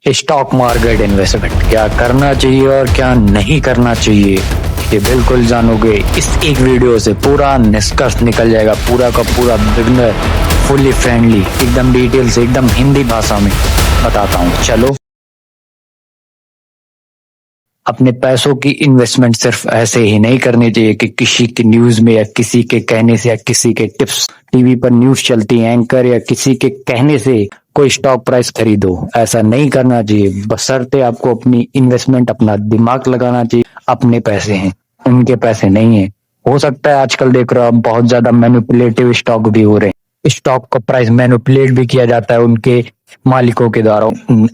Stock market investment क्या करना चाहिए और क्या नहीं करना चाहिए, ये बिल्कुल जानोगे। इस एक वीडियो से पूरा निष्कर्ष निकल जाएगा, पूरा का पूरा बिगनर फुली फ्रेंडली एकदम डिटेल से एकदम हिंदी भाषा में बताता हूँ। चलो, अपने पैसों की इन्वेस्टमेंट सिर्फ ऐसे ही नहीं करनी चाहिए कि किसी के न्यूज में या किसी के कहने से या किसी के टिप्स, टीवी पर न्यूज चलती है एंकर या किसी के कहने से कोई स्टॉक प्राइस खरीदो, ऐसा नहीं करना चाहिए। बशर्ते आपको अपनी इन्वेस्टमेंट, अपना दिमाग लगाना चाहिए। अपने पैसे हैं, उनके पैसे नहीं है। हो सकता है आजकल देख रहे हो आप बहुत ज्यादा मैनिपुलेटिव स्टॉक भी हो रहे हैं, स्टॉक का प्राइस मैनिपुलेट भी किया जाता है उनके मालिकों के द्वारा।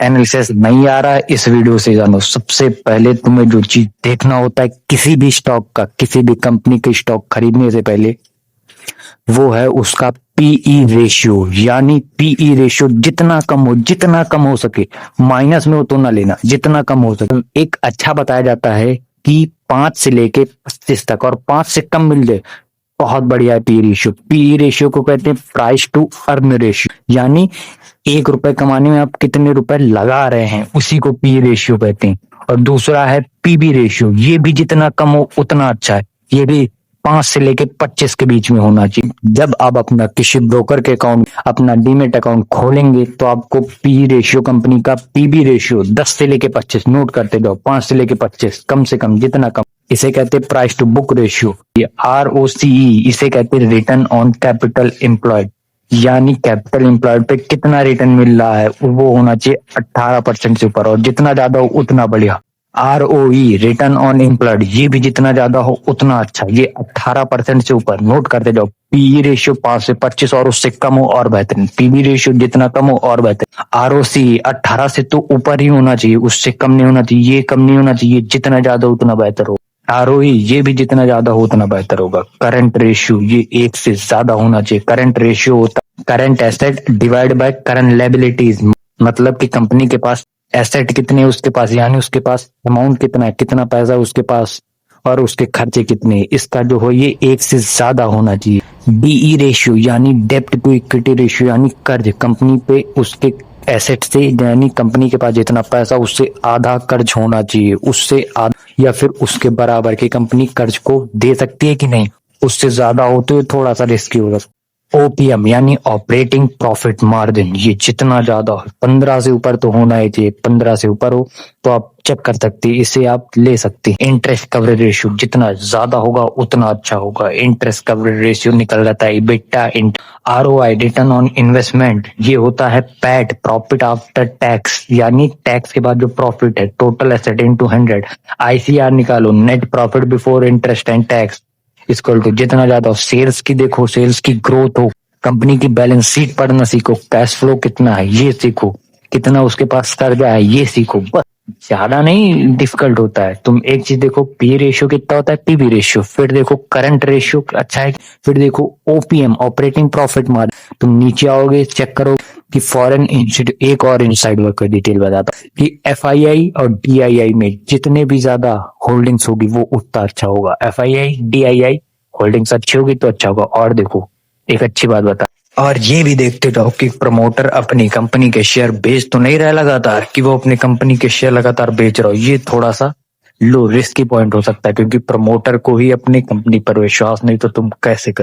एनालिसिस नहीं आ रहा है, इस वीडियो से जानो। सबसे पहले तुम्हें जो चीज देखना होता है किसी भी स्टॉक का, किसी भी कंपनी के स्टॉक खरीदने से पहले, वो है उसका पीई रेशियो। यानी पीई रेशियो जितना कम हो सके, माइनस में हो तो ना लेना, जितना कम हो सके। एक अच्छा बताया जाता है कि 5 से लेके 25 तक, और 5 से कम मिल जाए बहुत बढ़िया है पी रेशियो। पी रेशियो को कहते हैं प्राइस टू अर्न रेशियो, यानी 1 रुपए कमाने में आप कितने रुपए लगा रहे हैं, उसी को पी रेशियो कहते हैं। और दूसरा है पीबी रेशियो, ये भी जितना कम हो उतना अच्छा है। ये भी 5 से लेके 25 के बीच में होना चाहिए। जब आप अपना किसी ब्रोकर के अकाउंट, अपना डीमेट अकाउंट खोलेंगे तो आपको पी रेशियो, कंपनी का पीबी रेशियो 10 से लेके 25 नोट करते जाओ। 5 से लेके 25 कम से कम, जितना कम। इसे कहते हैं प्राइस टू बुक रेशियो। ये ROCE, इसे कहते हैं रिटर्न ऑन कैपिटल एम्प्लॉयड, यानी कैपिटल एम्प्लॉयड पे कितना रिटर्न मिल रहा है, वो होना चाहिए 18% से ऊपर, और जितना ज्यादा हो उतना बढ़िया। ROE, रिटर्न ऑन एम्प्लॉयड, ये भी जितना ज्यादा हो उतना अच्छा, ये 18% से ऊपर नोट करते जाओ। पीई रेशियो 5 से 25 और उससे कम हो और बेहतरीन। पीबी रेशियो जितना कम हो और बेहतरीन। ROCE 18 से तो ऊपर ही होना चाहिए, उससे कम नहीं होना चाहिए, ये कम नहीं होना चाहिए, जितना ज्यादा उतना बेहतर हो। ROE, ये भी जितना ज्यादा हो उतना बेहतर होगा। करंट रेशियो, ये 1 से ज्यादा होना चाहिए। करंट रेशियो होता है current asset divide by current liabilities, मतलब कि कंपनी के पास एसेट कितने हैं उसके पास, यानी उसके पास अमाउंट कितना है, कितना पैसा उसके पास, और उसके खर्चे कितने, इसका जो हो ये 1 से ज्यादा होना चाहिए। DE रेशियो, यानी डेप्ट टू इक्विटी रेशियो, यानी कर्ज कंपनी पे उसके एसेट से, यानी कंपनी के पास जितना पैसा उससे आधा कर्ज होना चाहिए, उससे आधा या फिर उसके बराबर की कंपनी कर्ज को दे सकती है कि नहीं। उससे ज्यादा हो तो थोड़ा सा रिस्की होगा। OPM, यानी ऑपरेटिंग प्रॉफिट मार्जिन, ये जितना ज्यादा हो, 15 से ऊपर तो होना ही चाहिए। 15 से ऊपर हो तो आप चेक कर सकते हैं, इसे आप ले सकते हैं। इंटरेस्ट कवरेज रेशियो, जितना ज्यादा होगा उतना अच्छा होगा। इंटरेस्ट कवरेज रेशियो निकल जाता है EBITDA। ROI, return on investment, ये होता है पैट, प्रॉफिट आफ्टर टैक्स, यानी टैक्स के बाद जो प्रॉफिट है, टोटल एसेट इनटू 100। ICR निकालो, net profit before interest and tax, equal to जितना ज्यादा हो। सेल्स की देखो, सेल्स की ग्रोथ हो, कंपनी की बैलेंस शीट पढ़ना सीखो, कैश फ्लो कितना है ये सीखो, कितना उसके पास कर्जा है ये सीखो। बस ज्यादा नहीं डिफिकल्ट होता है। तुम एक चीज देखो, पी रेशियो कितना होता है, पीबी रेशियो, फिर देखो करंट रेशियो अच्छा है, फिर देखो OPM, ऑपरेटिंग प्रॉफिट मार्जिन। तुम नीचे आओगे, चेक करो कि फॉरेन इंस्टीट्यूट, एक और इनसाइड वर्क का डिटेल बताता कि FII और DII में जितने भी ज्यादा होल्डिंग्स होगी वो उतना अच्छा होगा। FII DII होल्डिंग्स अच्छी होगी तो अच्छा होगा। और देखो एक अच्छी बात बता, और ये भी देखते जाओ कि प्रमोटर अपनी कंपनी के शेयर बेच तो नहीं रहा लगातार, कि वो अपनी कंपनी के शेयर लगातार बेच रहा हो। ये थोड़ा सा लो रिस्की पॉइंट हो सकता है, क्योंकि प्रमोटर को ही अपनी कंपनी पर विश्वास नहीं तो तुम कैसे कर